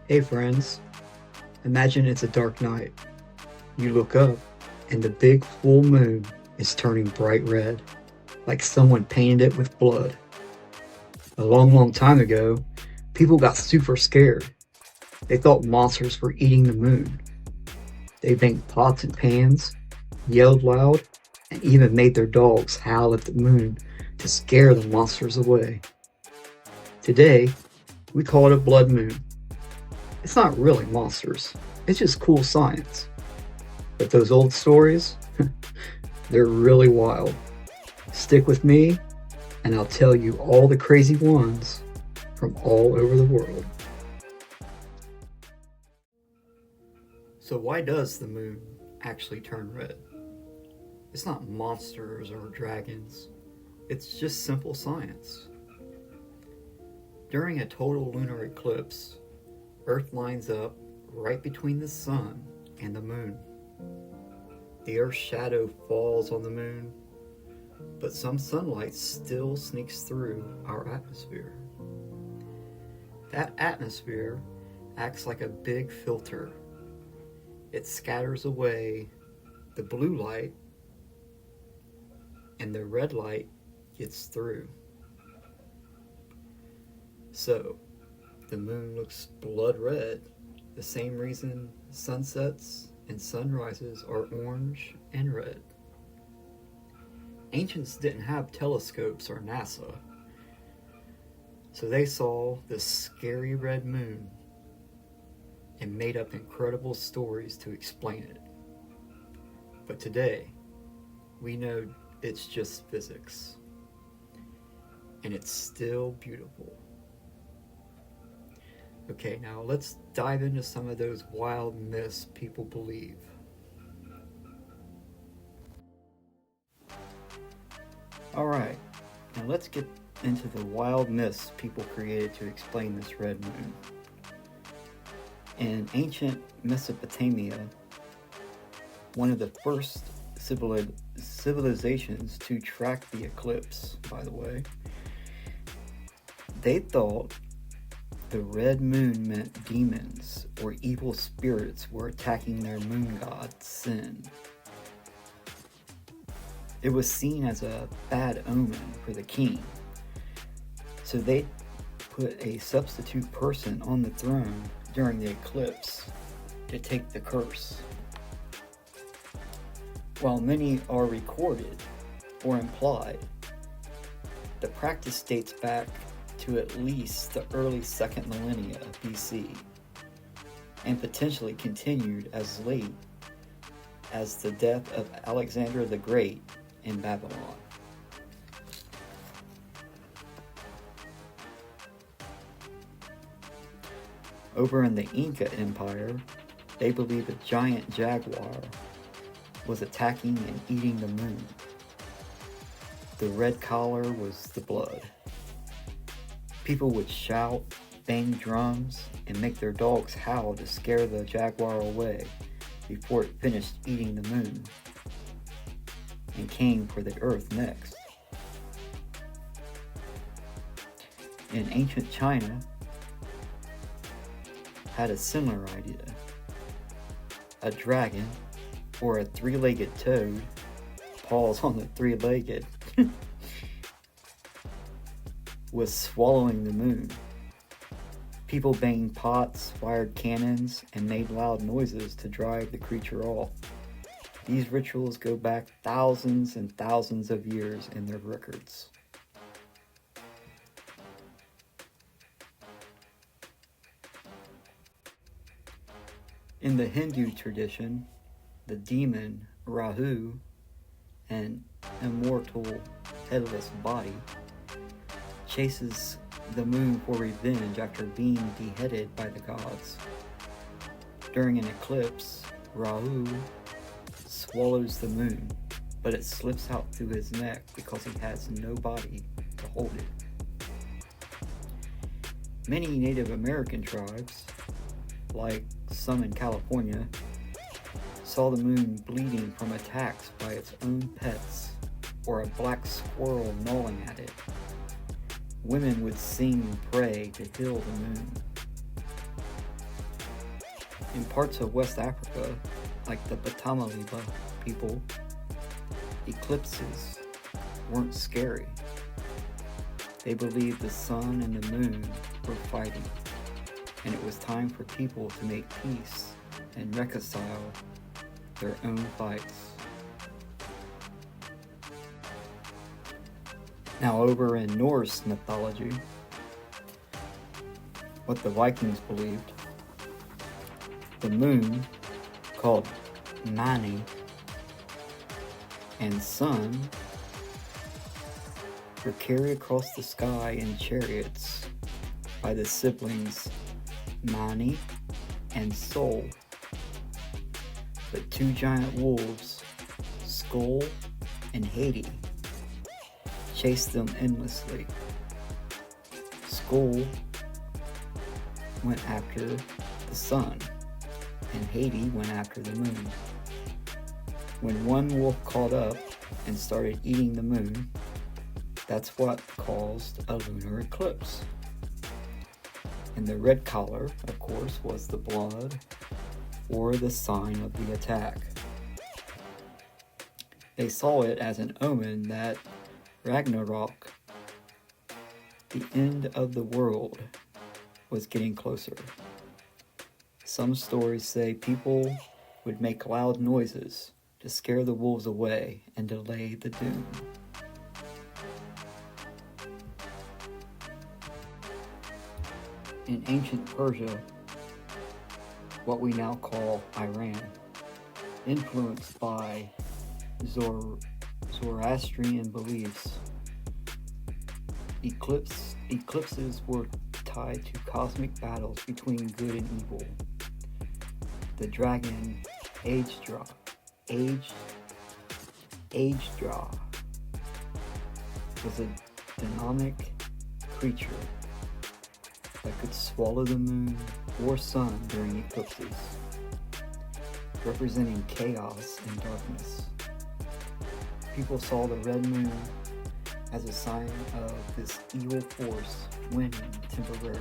Hey friends, imagine it's a dark night. You look up and the big full moon is turning bright red, like someone painted it with blood. A long time ago, people got super scared. They thought monsters were eating the moon. They banged pots and pans, yelled loud, and even made their dogs howl at the moon to scare the monsters away. Today, we call it a blood moon. It's not really monsters, it's just cool science. But those old stories, they're really wild. Stick with me, and I'll tell you all the crazy ones from all over the world. So why does the moon actually turn red? It's not monsters or dragons. It's just simple science. During a total lunar eclipse, Earth lines up right between the sun and the moon. The Earth's shadow falls on the moon, but some sunlight still sneaks through our atmosphere. That atmosphere acts like a big filter. It scatters away the blue light, and the red light gets through. So, the moon looks blood red, the same reason sunsets and sunrises are orange and red. Ancients didn't have telescopes or NASA, so they saw this scary red moon and made up incredible stories to explain it. But today, we know it's just physics, and it's still beautiful. Okay, now let's dive into some of those wild myths people believe. Alright, now let's get into the wild myths people created to explain this red moon. In ancient Mesopotamia, one of the first civilizations to track the eclipse, by the way, they thought the red moon meant demons or evil spirits were attacking their moon god, Sin. It was seen as a bad omen for the king, so they put a substitute person on the throne during the eclipse to take the curse. While many are recorded or implied, the practice dates back to at least the early 2nd millennia BC, and potentially continued as late as the death of Alexander the Great in Babylon. Over in the Inca Empire, they believed a giant jaguar was attacking and eating the moon. The red color was the blood. People would shout, bang drums, and make their dogs howl to scare the jaguar away before it finished eating the moon and came for the earth next. In ancient China, had a similar idea. A dragon, or a three-legged toad, paws on the three-legged, was swallowing the moon. People banged pots, fired cannons, and made loud noises to drive the creature off. These rituals go back thousands and thousands of years in their records. In the Hindu tradition, the demon Rahu, an immortal headless body, chases the moon for revenge after being beheaded by the gods. During an eclipse, Rahu swallows the moon, but it slips out through his neck because he has no body to hold it. Many Native American tribes, like some in California, saw the moon bleeding from attacks by its own pets or a black squirrel gnawing at it. Women would sing and pray to heal the moon. In parts of West Africa, like the Batamaliba people, eclipses weren't scary. They believed the sun and the moon were fighting, and it was time for people to make peace and reconcile their own fights. Now over in Norse mythology, what the Vikings believed, the moon, called Mani, and sun were carried across the sky in chariots by the siblings Mani and Sol. But two giant wolves, Skull and Haiti, chased them endlessly. Skull went after the sun, and Haiti went after the moon. When one wolf caught up and started eating the moon, that's what caused a lunar eclipse. And the red color, of course, was the blood or the sign of the attack. They saw it as an omen that Ragnarok, the end of the world, was getting closer. Some stories say people would make loud noises to scare the wolves away and delay the doom. In ancient Persia, what we now call Iran, influenced by Zoroastrian beliefs, eclipses were tied to cosmic battles between good and evil. The dragon Agedra was a demonic creature that could swallow the moon or sun during eclipses, representing chaos and darkness. People saw the red moon as a sign of this evil force winning temporarily,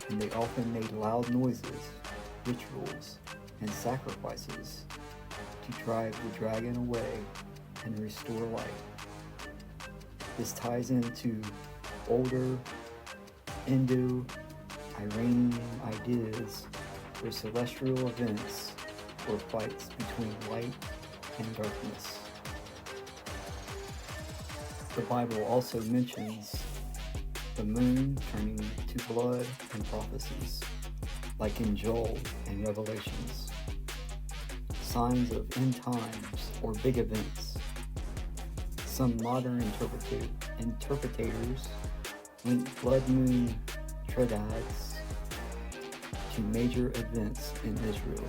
and they often made loud noises, rituals, and sacrifices to drive the dragon away and restore life. This ties into older Indo-Iranian ideas for celestial events or fights between light and darkness. The Bible also mentions the moon turning to blood and prophecies, like in Joel and Revelations. Signs of end times or big events. Some modern interpretators link blood moon triads to major events in Israel.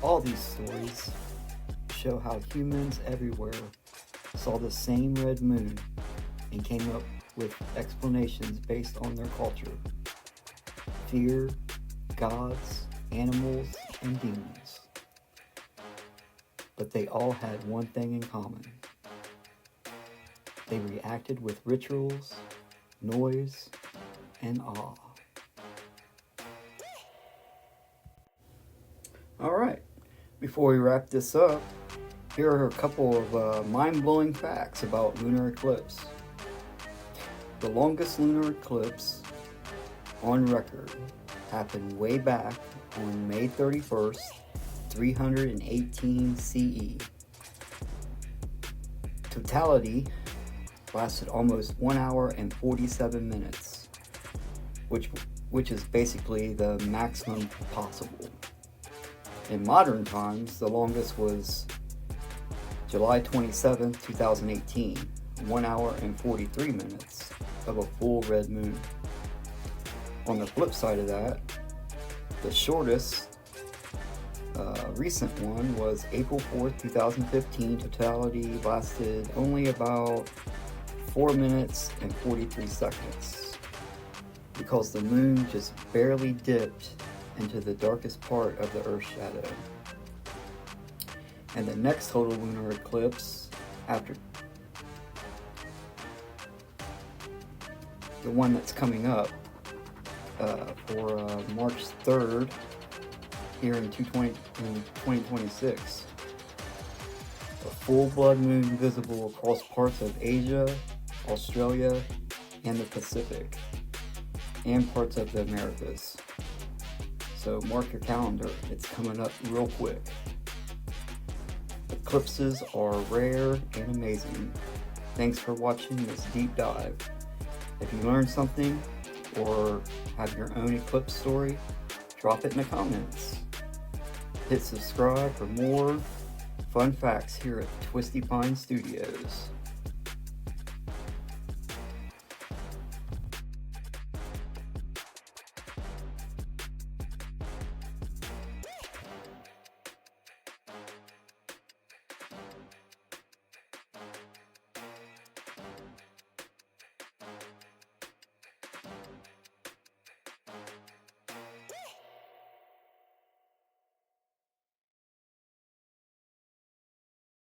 All these stories show how humans everywhere saw the same red moon and came up with explanations based on their culture, fear, gods, animals, and demons. But they all had one thing in common. They reacted with rituals, noise, and awe. Alright, before we wrap this up, here are a couple of mind-blowing facts about lunar eclipse. The longest lunar eclipse on record happened way back on May 31st, 318 CE. Totality lasted almost 1 hour and 47 minutes, which is basically the maximum possible. In modern times, the longest was July 27, 2018, 1 hour and 43 minutes of a full red moon. On the flip side of that, the shortest recent one was April 4th, 2015. Totality lasted only about 4 minutes and 43 seconds because the moon just barely dipped into the darkest part of the Earth's shadow. And the next total lunar eclipse, after the one that's coming up, for March 3rd here in 2026. A full blood moon visible across parts of Asia, Australia, and the Pacific, and parts of the Americas. So mark your calendar, it's coming up real quick. Eclipses are rare and amazing. Thanks for watching this deep dive. If you learned something or have your own eclipse story, drop it in the comments. Hit subscribe for more fun facts here at Twisty Pine Studios.